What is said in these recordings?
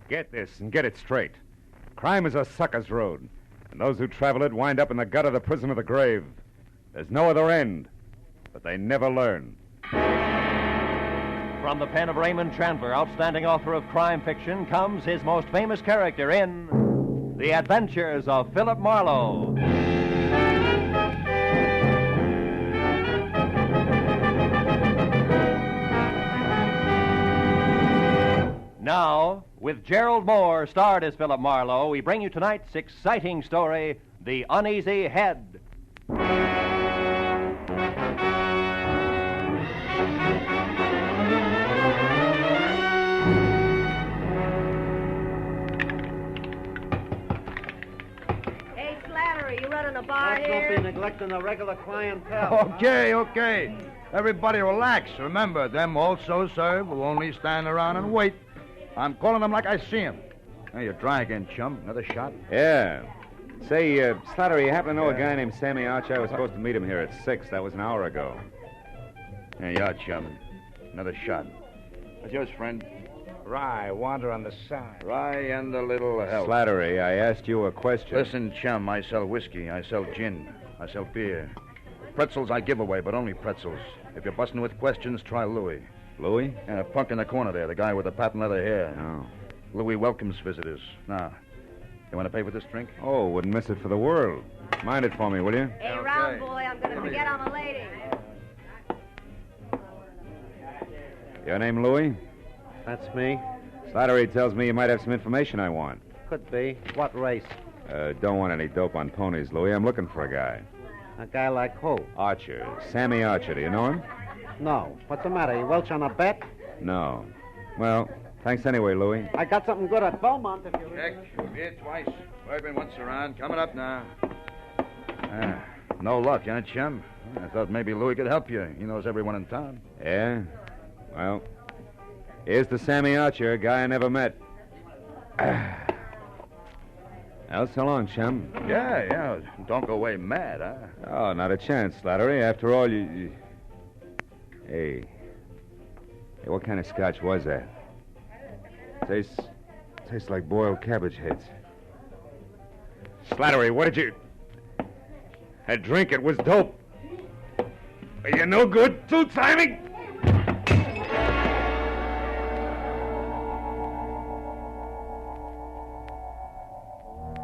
Get this and get it straight. Crime is a sucker's road, and those who travel it wind up in the gut of the prison of the grave. There's no other end, but they never learn. From the pen of Raymond Chandler, outstanding author of crime fiction, comes his most famous character in The Adventures of Philip Marlowe. Now, with Gerald Moore, starred as Philip Marlowe, we bring you tonight's exciting story, The Uneasy Head. Hey, Slattery, you running a bar Let's here? don't be neglecting the regular clientele. Okay. Everybody relax. Remember, them also serve will only stand around and wait. I'm calling them like I see them. Hey, you're dry again, chum. Another shot? Yeah. Say, Slattery, you happen to know a guy named Sammy Archer? I was supposed to meet him here at 6. That was an hour ago. Hey, you are, chum. Another shot. What's yours, friend? Rye, wander on the side. Rye and a little help. Slattery, I asked you a question. Listen, chum, I sell whiskey. I sell gin. I sell beer. Pretzels I give away, but only pretzels. If you're busting with questions, try Louis. Louis? And a punk in the corner there, the guy with the patent leather hair. Oh. Louis welcomes visitors. Now, you want to pay for this drink? Oh, wouldn't miss it for the world. Mind it for me, will you? Hey, round boy, I'm going to forget I'm a lady. Your name Louis? That's me. Slattery tells me you might have some information I want. Could be. What race? Don't want any dope on ponies, Louis. I'm looking for a guy. A guy like who? Archer. Sammy Archer. Do you know him? No. What's the matter? You welch on a bet? No. Well, thanks anyway, Louis. I got something good at Beaumont if you... Check. Here twice. Bourbon once around. Coming up now. No luck, huh, chum? I thought maybe Louis could help you. He knows everyone in town. Yeah? Well, here's the Sammy Archer, a guy I never met. Well, so long, chum. Yeah. Don't go away mad, huh? Oh, not a chance, Slattery. After all, you... Hey, what kind of scotch was that? Tastes like boiled cabbage heads. Slattery, what did you... I drink it was dope. Are you no good, two-timing?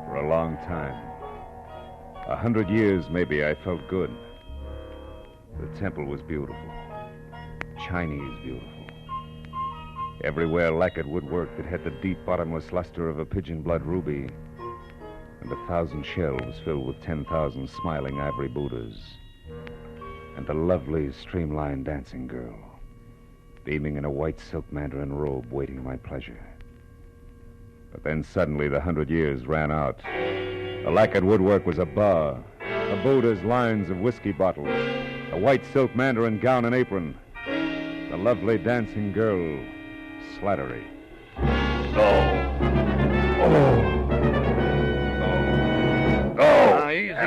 For a long time, 100 years maybe, I felt good. The temple was beautiful. Chinese beautiful. Everywhere lacquered woodwork that had the deep bottomless luster of a pigeon blood ruby, and 1,000 shelves filled with 10,000 smiling ivory Buddhas, and a lovely streamlined dancing girl, beaming in a white silk mandarin robe waiting my pleasure. But then suddenly the 100 years ran out. The lacquered woodwork was a bar, the Buddha's lines of whiskey bottles, a white silk mandarin gown and apron, the lovely dancing girl, Slattery.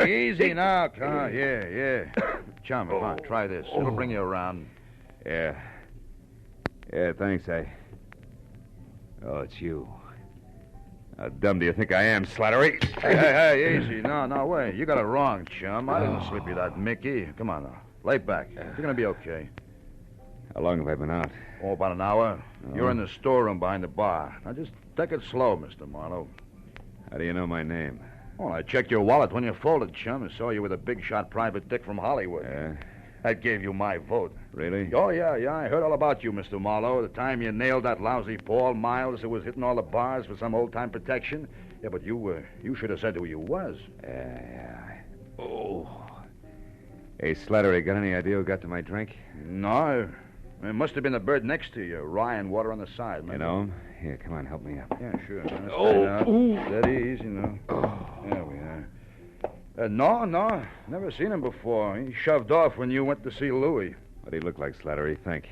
Easy now. Yeah. Chum, come on, try this. It'll bring you around. Yeah, thanks, Oh, it's you. How dumb do you think I am, Slattery? Hey, easy. No way. You got it wrong, chum. I didn't slip you that Mickey. Come on now. Lay back. You're going to be okay. How long have I been out? Oh, about an hour. Oh. You're in the storeroom behind the bar. Now, just take it slow, Mr. Marlowe. How do you know my name? Well, I checked your wallet when you folded, chum, and saw you with a big shot private dick from Hollywood. Yeah? That gave you my vote. Really? Oh, yeah. I heard all about you, Mr. Marlowe. The time you nailed that lousy Paul Miles who was hitting all the bars for some old-time protection. Yeah, but you should have said who you was. Yeah. Oh. Hey, Slattery, got any idea who got to my drink? No. It must have been the bird next to you. Rye and water on the side, man. You know him? Here, come on, help me up. Yeah, sure. Steady, easy, now. There we are. No. Never seen him before. He shoved off when you went to see Louis. What'd he look like, Slattery? Think.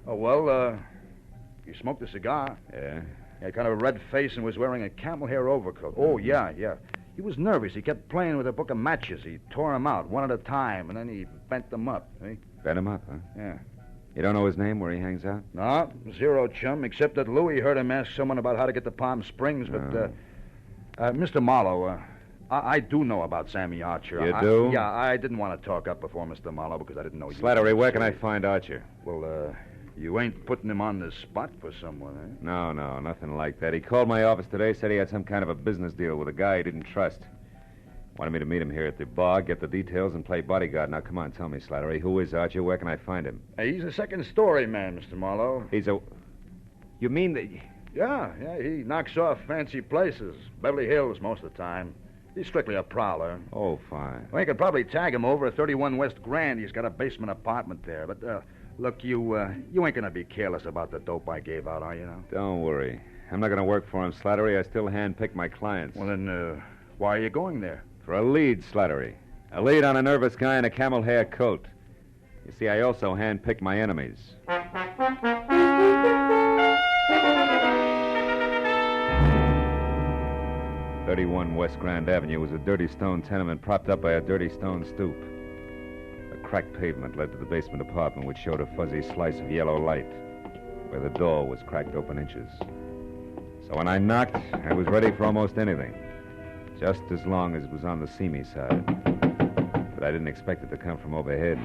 Oh, well, he smoked a cigar. Yeah? He had kind of a red face and was wearing a camel hair overcoat. Oh, yeah. He was nervous. He kept playing with a book of matches. He tore them out one at a time, and then he bent them up. See? Bent him up, huh? Yeah. You don't know his name, where he hangs out? No, zero chum, except that Louis heard him ask someone about how to get to Palm Springs. But, Mr. Marlowe, I do know about Sammy Archer. You do? Yeah, I didn't want to talk up before Mr. Marlowe because I didn't know you. Slattery, where can I find Archer? Well, you ain't putting him on the spot for someone, eh? No, nothing like that. He called my office today, said he had some kind of a business deal with a guy he didn't trust. Wanted me to meet him here at the bar, get the details, and play bodyguard. Now, come on, tell me, Slattery, who is Archer? Where can I find him? Hey, he's a second-story man, Mr. Marlowe. He's a... You mean that... Yeah, he knocks off fancy places. Beverly Hills most of the time. He's strictly a prowler. Oh, fine. Well, you could probably tag him over at 31 West Grand. He's got a basement apartment there. But, look, you ain't gonna be careless about the dope I gave out, are you now? Don't worry. I'm not gonna work for him, Slattery. I still handpick my clients. Well, then, why are you going there? For a lead, Slattery. A lead on a nervous guy in a camel hair coat. You see, I also handpick my enemies. 31 West Grand Avenue was a dirty stone tenement propped up by a dirty stone stoop. A cracked pavement led to the basement apartment, which showed a fuzzy slice of yellow light, where the door was cracked open inches. So when I knocked, I was ready for almost anything, just as long as it was on the see-me side. But I didn't expect it to come from overhead.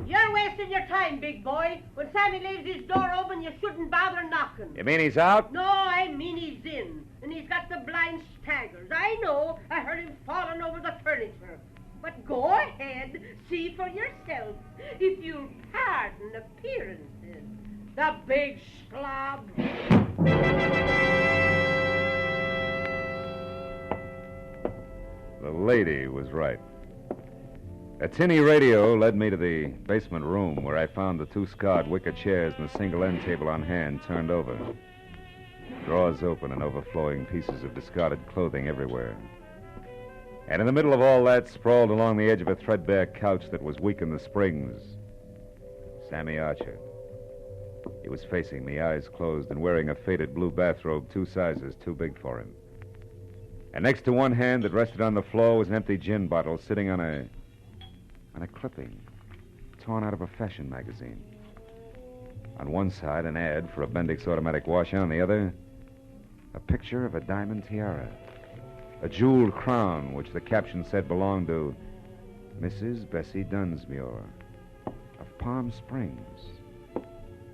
You're wasting your time, big boy. When Sammy leaves his door open, you shouldn't bother knocking. You mean he's out? No, I mean he's in. And he's got the blind staggers. I know. I heard him falling over the furniture. But go ahead. See for yourself. If you'll pardon appearances. The big slob. The lady was right. A tinny radio led me to the basement room, where I found the two scarred wicker chairs and the single end table on hand turned over. Drawers open and overflowing pieces of discarded clothing everywhere. And in the middle of all that, sprawled along the edge of a threadbare couch that was weak in the springs, Sammy Archer. He was facing me, eyes closed, and wearing a faded blue bathrobe 2 sizes too big for him. And next to one hand that rested on the floor was an empty gin bottle sitting on a clipping torn out of a fashion magazine. On one side, an ad for a Bendix automatic washer. On the other, a picture of a diamond tiara, a jeweled crown, which the caption said belonged to Mrs. Bessie Dunsmuir of Palm Springs,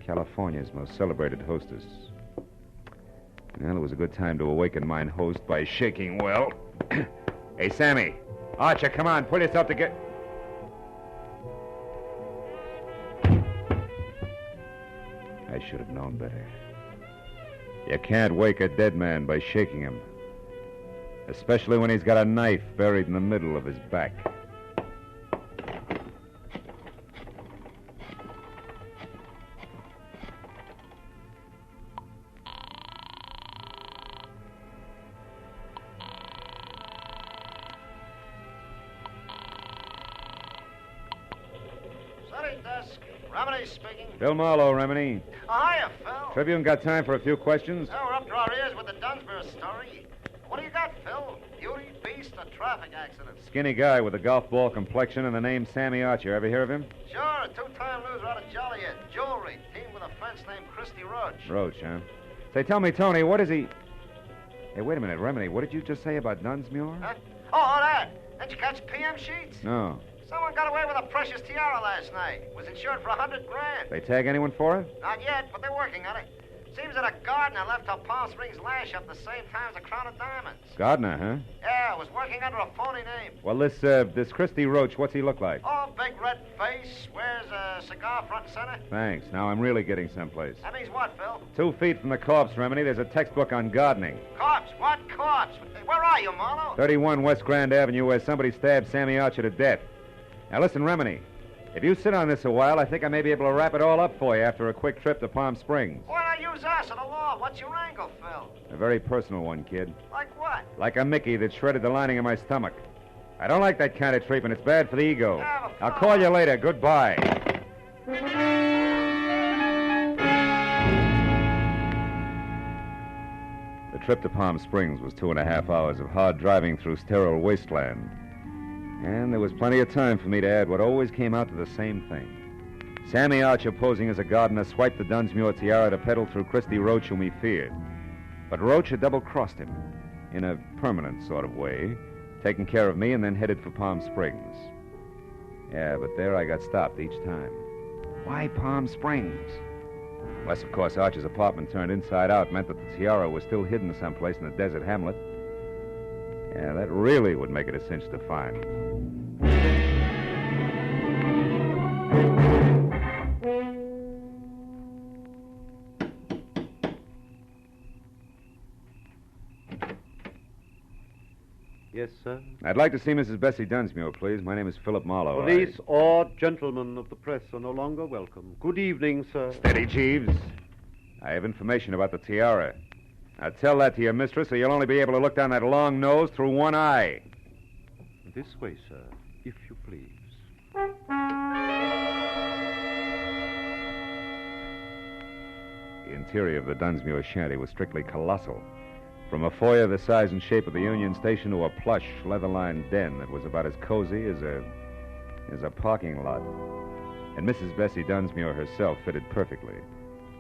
California's most celebrated hostess. Well, it was a good time to awaken mine host by shaking well. Hey, Sammy. Archer, come on, pull yourself together. I should have known better. You can't wake a dead man by shaking him, especially when he's got a knife buried in the middle of his back. City desk. Remini speaking. Phil Marlowe, Remini. Hiya, Phil. Tribune got time for a few questions? Oh, we're up to our ears with the Dunsmuir story. What do you got, Phil? Beauty, beast, or traffic accident? Skinny guy with a golf ball complexion and the name Sammy Archer. Ever hear of him? Sure, a 2-time loser out of Joliet. Jewelry. Team with a fence named Christy Roach. Roach, huh? Say, tell me, Tony, what is he... Hey, wait a minute, Remini. What did you just say about Dunsmuir? Huh? Oh, that. Didn't you catch PM sheets? No. Someone got away with a precious tiara last night. Was insured for $100,000. They tag anyone for it? Not yet, but they're working on it. Seems that a gardener left her Palm Springs lash up the same time as a crown of diamonds. Gardner, huh? Yeah, was working under a phony name. Well, this Christy Roach, what's he look like? Oh, big red face, wears a cigar front and center. Thanks. Now I'm really getting someplace. That means what, Phil? 2 feet from the corpse, Remini, there's a textbook on gardening. Corpse? What corpse? Hey, where are you, Marlowe? 31 West Grand Avenue, where somebody stabbed Sammy Archer to death. Now listen, Remini, if you sit on this a while, I think I may be able to wrap it all up for you after a quick trip to Palm Springs. Why not use us or the law? What's your angle, Phil? A very personal one, kid. Like what? Like a Mickey that shredded the lining of my stomach. I don't like that kind of treatment. It's bad for the ego. Yeah, I'll call you later. Goodbye. The trip to Palm Springs was 2.5 hours of hard driving through sterile wasteland. And there was plenty of time for me to add what always came out to the same thing. Sammy Archer, posing as a gardener, swiped the Dunsmuir tiara to peddle through Christy Roach, whom he feared. But Roach had double-crossed him, in a permanent sort of way, taken care of me and then headed for Palm Springs. Yeah, but there I got stopped each time. Why Palm Springs? Unless, of course, Archer's apartment turned inside out meant that the tiara was still hidden someplace in the desert hamlet. Yeah, that really would make it a cinch to find. Yes, sir. I'd like to see Mrs. Bessie Dunsmuir, please. My name is Philip Marlowe. Police or gentlemen of the press are no longer welcome. Good evening, sir. Steady, Jeeves. I have information about the tiara. Now tell that to your mistress, or you'll only be able to look down that long nose through one eye. This way, sir, if you please. The interior of the Dunsmuir shanty was strictly colossal. From a foyer the size and shape of the Union Station to a plush, leather-lined den that was about as cozy as a parking lot. And Mrs. Bessie Dunsmuir herself fitted perfectly,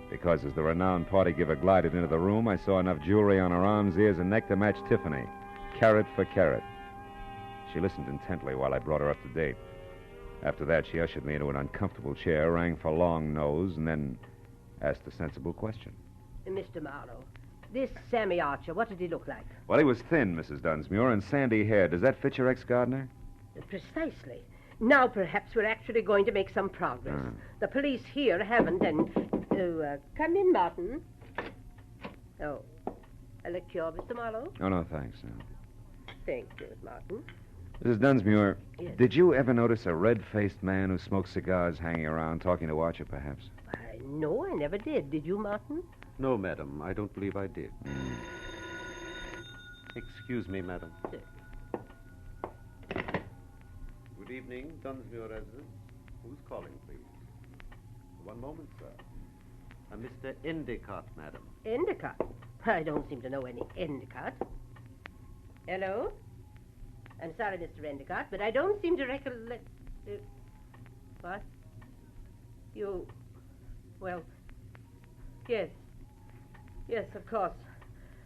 because as the renowned party giver glided into the room, I saw enough jewelry on her arms, ears, and neck to match Tiffany, carat for carat. She listened intently while I brought her up to date. After that, she ushered me into an uncomfortable chair, rang for Long Nose, and then asked a sensible question. Mr. Marlowe, this Sammy Archer, what did he look like? Well, he was thin, Mrs. Dunsmuir, and sandy hair. Does that fit your ex-gardener? Precisely. Now perhaps we're actually going to make some progress. The police here haven't, and... come in, Martin. Oh, a liqueur, Mr. Marlowe? Oh, no, thanks. No. Thank you, Martin. Mrs. Dunsmuir, Yes. Did you ever notice a red-faced man who smoked cigars hanging around talking to Archer, perhaps? No, I never did. Did you, Martin? No, madam, I don't believe I did. Excuse me, madam. Yes. Good evening, Dunsmuir residence. Who's calling, please? One moment, sir. Mr. Endicott, madam. Endicott? I don't seem to know any Endicott. Hello? I'm sorry, Mr. Endicott, but I don't seem to recollect... what? You... Well... Yes. Yes, of course.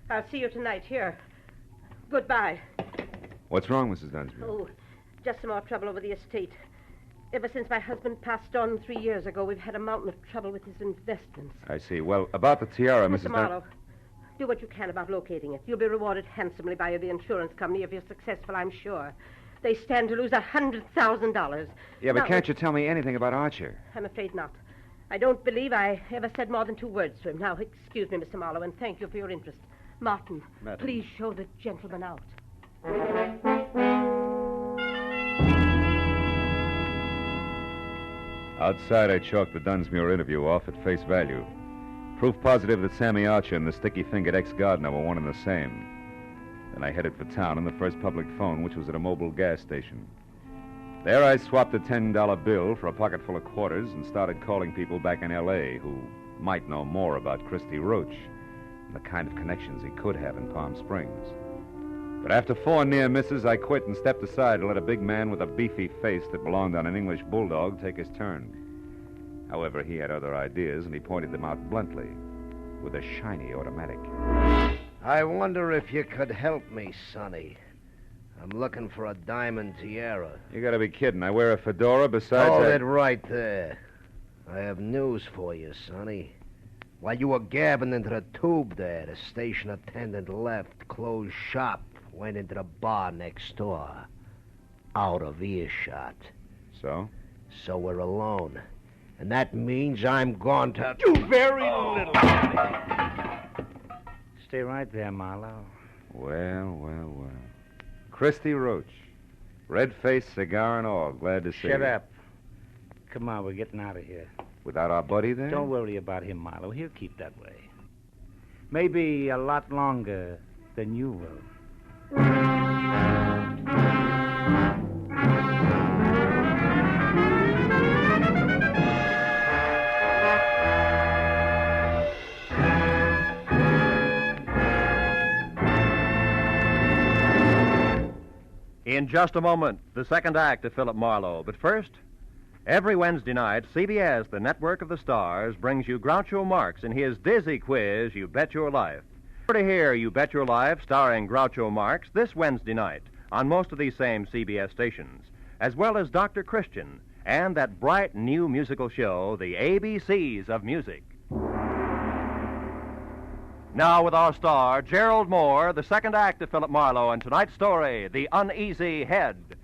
I'll see you tonight here. Goodbye. What's wrong, Mrs. Dunsmuir? Oh, just some more trouble over the estate. Ever since my husband passed on 3 years ago, we've had a mountain of trouble with his investments. I see. Well, about the tiara, Mrs. Mr. Marlowe, do what you can about locating it. You'll be rewarded handsomely by the insurance company if you're successful, I'm sure. They stand to lose $100,000. Yeah, but Now, can't you tell me anything about Archer? I'm afraid not. I don't believe I ever said more than 2 words to him. Now, excuse me, Mr. Marlowe, and thank you for your interest. Martin, Madam. please show the gentleman out. Outside, I chalked the Dunsmuir interview off at face value. Proof positive that Sammy Archer and the sticky-fingered ex-gardener were one and the same. Then I headed for town on the first public phone, which was at a mobile gas station. There I swapped a $10 bill for a pocket full of quarters and started calling people back in L.A. who might know more about Christy Roach and the kind of connections he could have in Palm Springs. But after 4 near misses, I quit and stepped aside to let a big man with a beefy face that belonged on an English bulldog take his turn. However, he had other ideas, and he pointed them out bluntly with a shiny automatic. I wonder if you could help me, Sonny. I'm looking for a diamond tiara. You gotta be kidding. I wear a fedora besides Hold that... it right there. I have news for you, Sonny. While you were gabbing into the tube there, the station attendant left, closed shop, went into the bar next door. Out of earshot. So? So we're alone. And that means I'm going to... You very little... Stay right there, Marlowe. Well. Christy Roach. Red-faced, cigar and all. Glad to see you. Shut up. Come on, we're getting out of here. Without our buddy there? Don't worry about him, Marlowe. He'll keep that way. Maybe a lot longer than you will. In just a moment, the second act of Philip Marlowe. But first, Every Wednesday night, CBS, the network of the stars, brings you Groucho Marx in his dizzy quiz, You Bet Your Life. To hear You Bet Your Life starring Groucho Marx this Wednesday night on most of these same CBS stations, as well as Dr. Christian and that bright new musical show, The ABCs of Music. Now with our star, Gerald Moore, the second act of Philip Marlowe, and tonight's story, The Uneasy Head.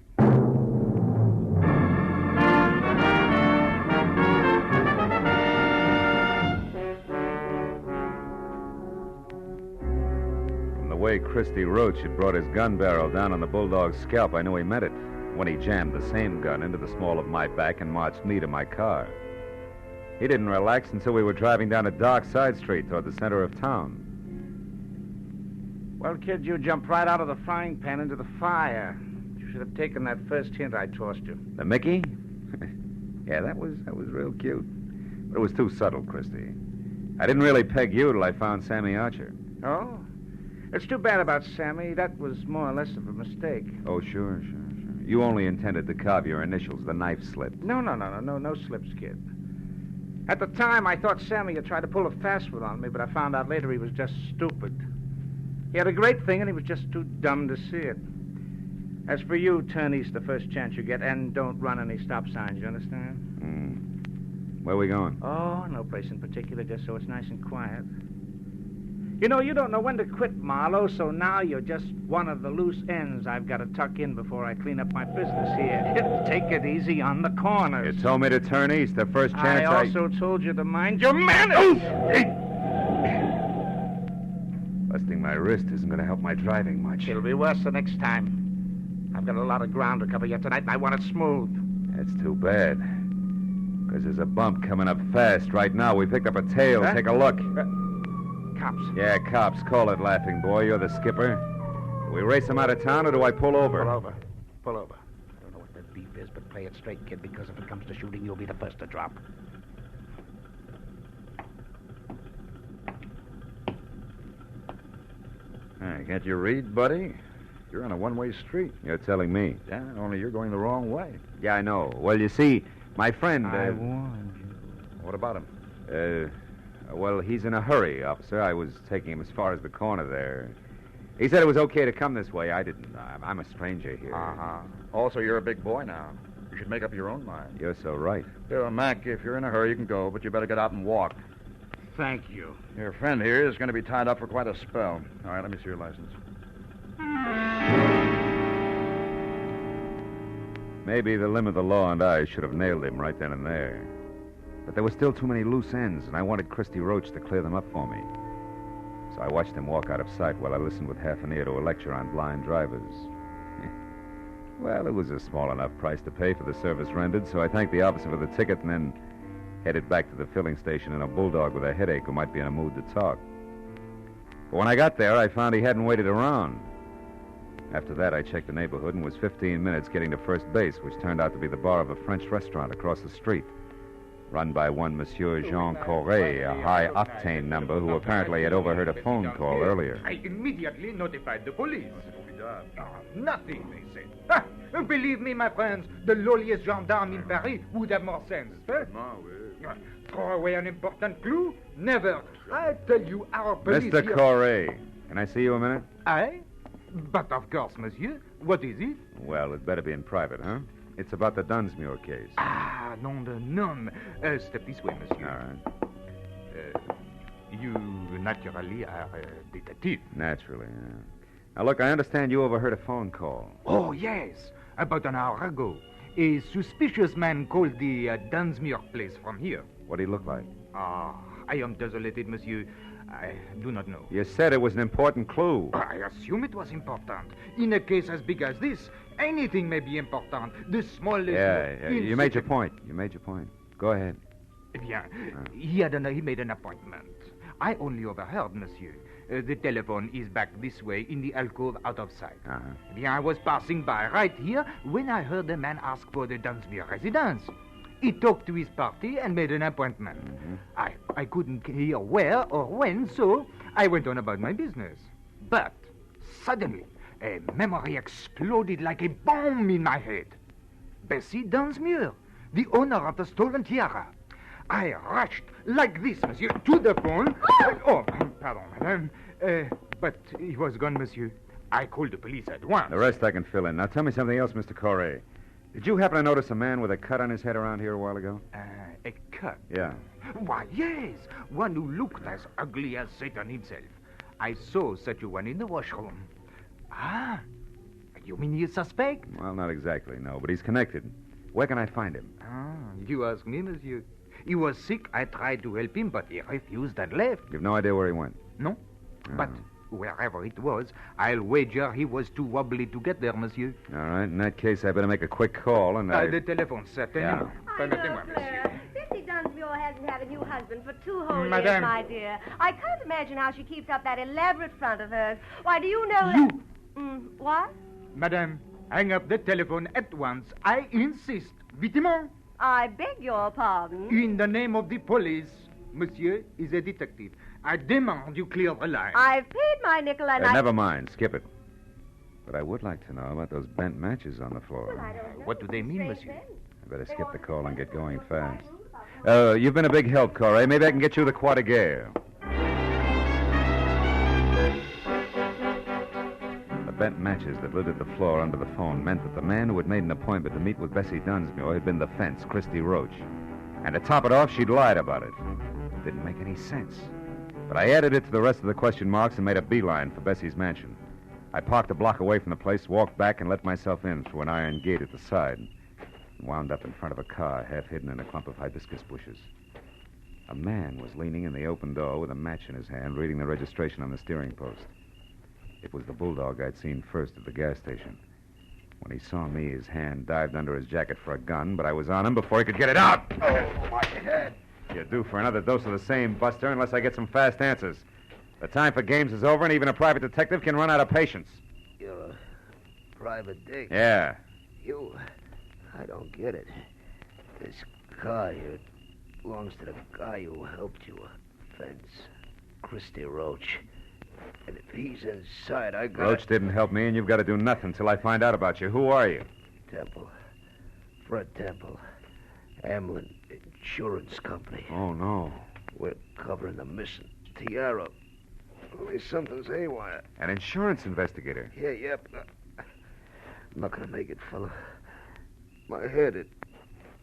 From the way Christy Roach had brought his gun barrel down on the bulldog's scalp, I knew he meant it when he jammed the same gun into the small of my back and marched me to my car. He didn't relax until we were driving down a dark side street toward the center of town. Well, kid, you jumped right out of the frying pan into the fire. You should have taken that first hint I tossed you. The Mickey? Yeah, that was real cute. But it was too subtle, Christy. I didn't really peg you till I found Sammy Archer. Oh? It's too bad about Sammy. That was more or less of a mistake. Oh, sure. You only intended to carve your initials. The knife slipped. No slips, kid. At the time, I thought Sammy had tried to pull a fast one on me, but I found out later he was just stupid. He had a great thing, and he was just too dumb to see it. As for you, turn east the first chance you get, and don't run any stop signs, you understand? Where are we going? Oh, no place in particular, just so it's nice and quiet. You know, you don't know when to quit, Marlowe, so now you're just one of the loose ends I've got to tuck in before I clean up my business here. Take it easy on the corners. You told me to turn east the first chance I also told you to mind your manners. Busting my wrist isn't going to help my driving much. It'll be worse the next time. I've got a lot of ground to cover yet tonight, and I want it smooth. That's too bad. Because there's a bump coming up fast right now. We picked up a tail. Huh? Take a look. Cops. Yeah, cops. Call it, laughing boy. You're the skipper. Do we race them out of town, or do I pull over? Pull over. I don't know what that beef is, but play it straight, kid, because if it comes to shooting, you'll be the first to drop. I can't you read, buddy? You're on a one-way street. You're telling me. Yeah, only you're going the wrong way. Yeah, I know. Well, you see, my friend... I warned you. What about him? Well, he's in a hurry, officer. I was taking him as far as the corner there. He said it was okay to come this way. I didn't. I'm a stranger here. Uh-huh. Also, you're a big boy now. You should make up your own mind. You're so right. Here, Mac, if you're in a hurry, you can go, but you better get out and walk. Thank you. Your friend here is going to be tied up for quite a spell. All right, let me see your license. Maybe the limb of the law and I should have nailed him right then and there. But there were still too many loose ends, and I wanted Christy Roach to clear them up for me. So I watched him walk out of sight while I listened with half an ear to a lecture on blind drivers. Well, it was a small enough price to pay for the service rendered, so I thanked the officer for the ticket and then headed back to the filling station in a bulldog with a headache who might be in a mood to talk. But when I got there, I found he hadn't waited around. After that, I checked the neighborhood and was 15 minutes getting to first base, which turned out to be the bar of a French restaurant across the street, run by one Monsieur Jean Corret, a high-octane number who apparently had overheard a phone call earlier. I immediately notified the police. Nothing, they said. Believe me, my friends, the lowliest gendarme in Paris would have more sense. Throw away an important clue? Never. I tell you, our police... Mr. Corret, can I see you a minute? I? But of course, monsieur. What is it? Well, it better be in private, huh? It's about the Dunsmuir case. Ah, nom de nom. Step this way, monsieur. All right. You naturally are a detective. Naturally, yeah. Now, look, I understand you overheard a phone call. Oh, yes. About an hour ago. A suspicious man called the Dunsmuir place from here. What did he look like? Ah, I am desolated, monsieur. I do not know. You said it was an important clue. I assume it was important. In a case as big as this, anything may be important. The smallest... Yeah. You made your point. Go ahead. Eh bien, he made an appointment. I only overheard, monsieur. The telephone is back this way in the alcove out of sight. Uh-huh. Eh bien, I was passing by right here when I heard a man ask for the Dunsmuir residence. He talked to his party and made an appointment. Mm-hmm. I couldn't hear where or when, so I went on about my business. But suddenly, a memory exploded like a bomb in my head. Bessie Dunsmuir, the owner of the stolen tiara. I rushed like this, monsieur, to the phone. Oh, pardon, madame. But he was gone, monsieur. I called the police at once. The rest I can fill in. Now tell me something else, Mr. Corey. Did you happen to notice a man with a cut on his head around here a while ago? A cut? Yeah. Why, yes. One who looked as ugly as Satan himself. I saw such a one in the washroom. Ah, you mean you suspect? Well, not exactly, no, but he's connected. Where can I find him? Ah, you ask me, monsieur. He was sick. I tried to help him, but he refused and left. You've no idea where he went? No. But wherever it was, I'll wager he was too wobbly to get there, monsieur. All right, in that case, I better make a quick call and The telephone, certainly. Yeah. Look, Claire, Bessie Dunsmuir hasn't had a new husband for 2 whole years, Madame. my dear. I can't imagine how she keeps up that elaborate front of hers. Why, do you know You! that... what? Madame, hang up the telephone at once. I insist. Vitement. I beg your pardon. In the name of the police, monsieur is a detective. I demand you clear the line. I've paid my nickel and I... Never mind, skip it. But I would like to know about those bent matches on the floor. I don't know. What do they mean, monsieur? I better skip the call and get going fast. You've been a big help, Corey. Maybe I can get you the Croix de Guerre. The bent matches that littered the floor under the phone meant that the man who had made an appointment to meet with Bessie Dunsmuir had been the fence, Christy Roach. And to top it off, she'd lied about it. It didn't make any sense. But I added it to the rest of the question marks and made a beeline for Bessie's mansion. I parked a block away from the place, walked back, and let myself in through an iron gate at the side, and wound up in front of a car half hidden in a clump of hibiscus bushes. A man was leaning in the open door with a match in his hand, reading the registration on the steering post. It was the bulldog I'd seen first at the gas station. When he saw me, his hand dived under his jacket for a gun, but I was on him before he could get it out. Oh, my head. You're due for another dose of the same, Buster, unless I get some fast answers. The time for games is over, and even a private detective can run out of patience. You're a private dick. Yeah. I don't get it. This car here belongs to the guy who helped you. Fence. Christy Roach. And if he's inside, I got... Roach didn't help me, and you've got to do nothing till I find out about you. Who are you? Temple. Fred Temple. Hamlin Insurance Company. Oh, no. We're covering the missing tiara. Only something's haywire. An insurance investigator. Yeah, yep. I'm not gonna make it, fella. My head,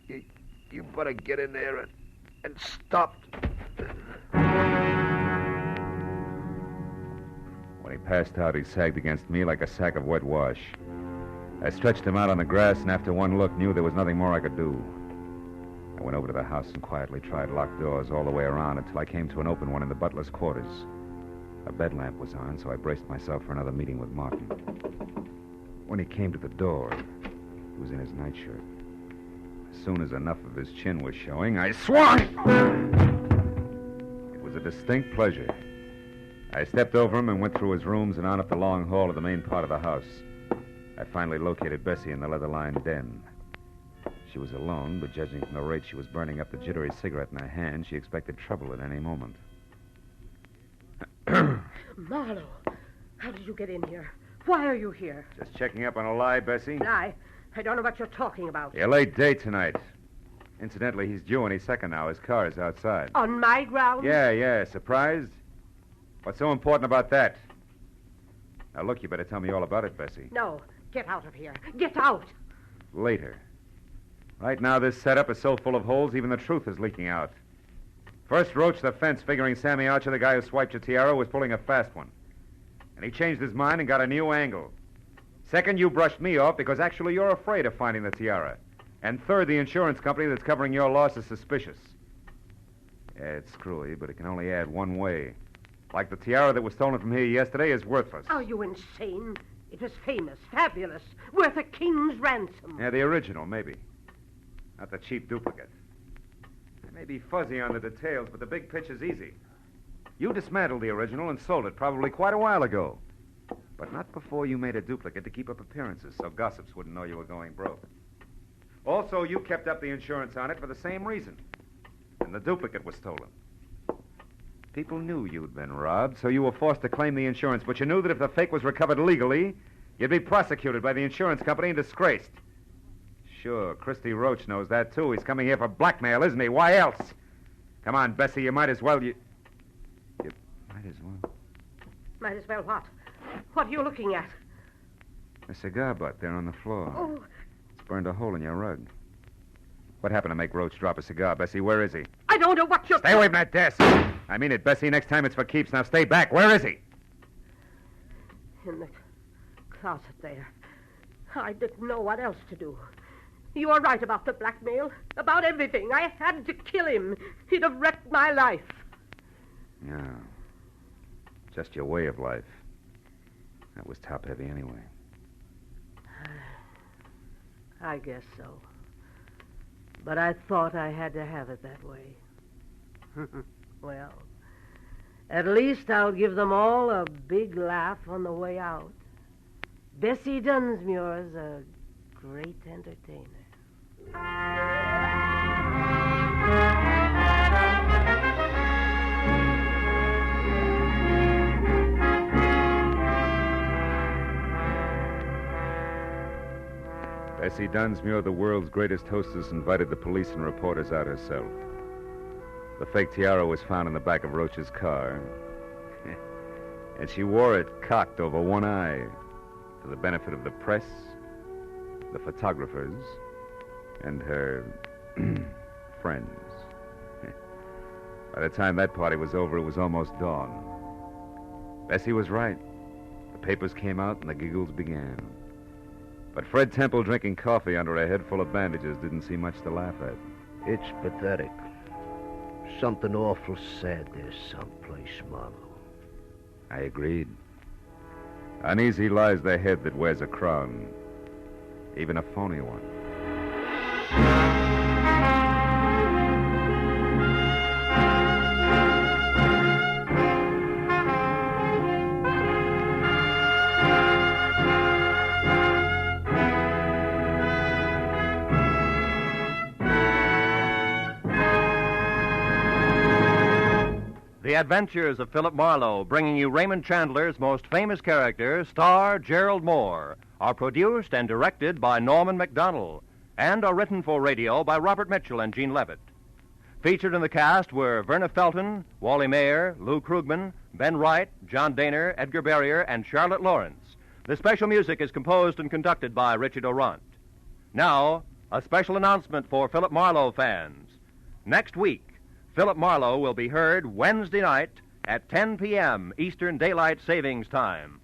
you better get in there and stop. When he passed out, he sagged against me like a sack of wet wash. I stretched him out on the grass, and after one look, knew there was nothing more I could do. I went over to the house and quietly tried locked doors all the way around until I came to an open one in the butler's quarters. A bed lamp was on, so I braced myself for another meeting with Martin. When he came to the door, he was in his nightshirt. As soon as enough of his chin was showing, I swung! It was a distinct pleasure. I stepped over him and went through his rooms and on up the long hall of the main part of the house. I finally located Bessie in the leather-lined den. She was alone, but judging from the rate she was burning up the jittery cigarette in her hand, she expected trouble at any moment. Marlowe, how did you get in here? Why are you here? Just checking up on a lie, Bessie? I don't know what you're talking about. Your late date tonight. Incidentally, he's due any second now. His car is outside. On my grounds? Yeah. Surprised? What's so important about that? Now, look, you better tell me all about it, Bessie. No, get out of here. Get out. Later. Right now, this setup is so full of holes, even the truth is leaking out. First, Roach the fence, figuring Sammy Archer, the guy who swiped your tiara, was pulling a fast one. And he changed his mind and got a new angle. Second, you brushed me off because actually you're afraid of finding the tiara. And third, the insurance company that's covering your loss is suspicious. Yeah, it's screwy, but it can only add one way. Like the tiara that was stolen from here yesterday is worthless. Are you insane? It was famous, fabulous, worth a king's ransom. Yeah, the original, maybe. Not the cheap duplicate. I may be fuzzy on the details, but the big picture's easy. You dismantled the original and sold it probably quite a while ago. But not before you made a duplicate to keep up appearances so gossips wouldn't know you were going broke. Also, you kept up the insurance on it for the same reason. And the duplicate was stolen. People knew you'd been robbed, so you were forced to claim the insurance, but you knew that if the fake was recovered legally, you'd be prosecuted by the insurance company and disgraced. Sure, Christy Roach knows that, too. He's coming here for blackmail, isn't he? Why else? Come on, Bessie, you might as well... You might as well... Might as well what? What are you looking at? A cigar butt there on the floor. Oh, It's burned a hole in your rug. What happened to make Roach drop a cigar, Bessie? Where is he? I don't know what you're... Stay away from that desk. I mean it, Bessie. Next time it's for keeps. Now stay back. Where is he? In the closet there. I didn't know what else to do. You were right about the blackmail. About everything. I had to kill him. He'd have wrecked my life. Yeah. Just your way of life. That was top-heavy anyway. I guess so. But I thought I had to have it that way. Well, at least I'll give them all a big laugh on the way out. Bessie Dunsmuir's a great entertainer. Bessie Dunsmuir, the world's greatest hostess, invited the police and reporters out herself. The fake tiara was found in the back of Roach's car. And she wore it cocked over one eye for the benefit of the press, the photographers, and her friends. By the time that party was over, it was almost dawn. Bessie was right. The papers came out and the giggles began. But Fred Temple drinking coffee under a head full of bandages didn't see much to laugh at. It's pathetic. Something awful sad there someplace, Marlowe. I agreed. Uneasy lies the head that wears a crown, even a phony one. The Adventures of Philip Marlowe, bringing you Raymond Chandler's most famous character, star Gerald Moore, are produced and directed by Norman MacDonald and are written for radio by Robert Mitchell and Gene Levitt. Featured in the cast were Verna Felton, Wally Mayer, Lou Krugman, Ben Wright, John Daner, Edgar Barrier, and Charlotte Lawrence. The special music is composed and conducted by Richard Orant. Now, a special announcement for Philip Marlowe fans. Next week, Philip Marlowe will be heard Wednesday night at 10 p.m. Eastern Daylight Savings Time.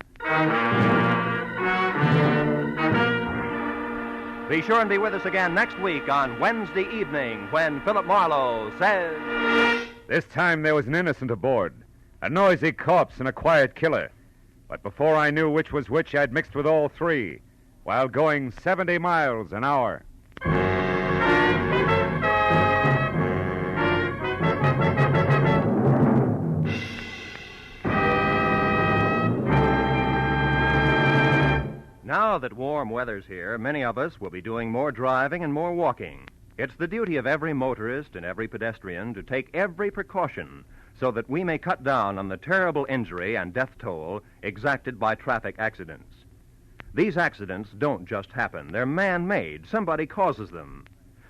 Be sure and be with us again next week on Wednesday evening when Philip Marlowe says... This time there was an innocent aboard, a noisy corpse and a quiet killer. But before I knew which was which, I'd mixed with all three, while going 70 miles an hour. Now that warm weather's here, many of us will be doing more driving and more walking. It's the duty of every motorist and every pedestrian to take every precaution so that we may cut down on the terrible injury and death toll exacted by traffic accidents. These accidents don't just happen. They're man-made. Somebody causes them.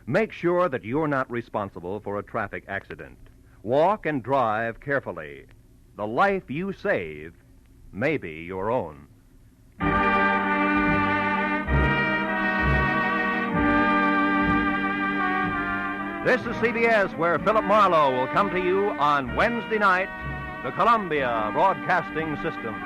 Make sure that you're not responsible for a traffic accident. Walk and drive carefully. The life you save may be your own. This is CBS, where Philip Marlowe will come to you on Wednesday night, the Columbia Broadcasting System.